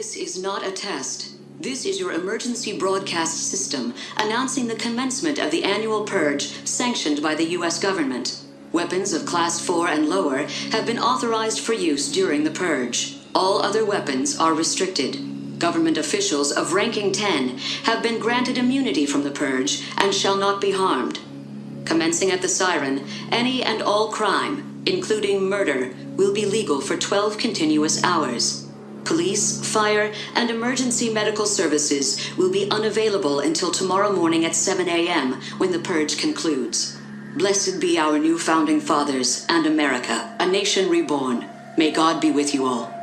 This is not a test. This is your emergency broadcast system announcing the commencement of the annual purge sanctioned by the U.S. government. Weapons of Class 4 and lower have been authorized for use during the purge. All other weapons are restricted. Government officials of ranking 10 have been granted immunity from the purge and shall not be harmed. Commencing at the siren, any and all crime, including murder, will be legal for 12 continuous hours. Police, fire, and emergency medical services will be unavailable until tomorrow morning at 7 a.m. when the purge concludes. Blessed be our new founding fathers and America, a nation reborn. May God be with you all.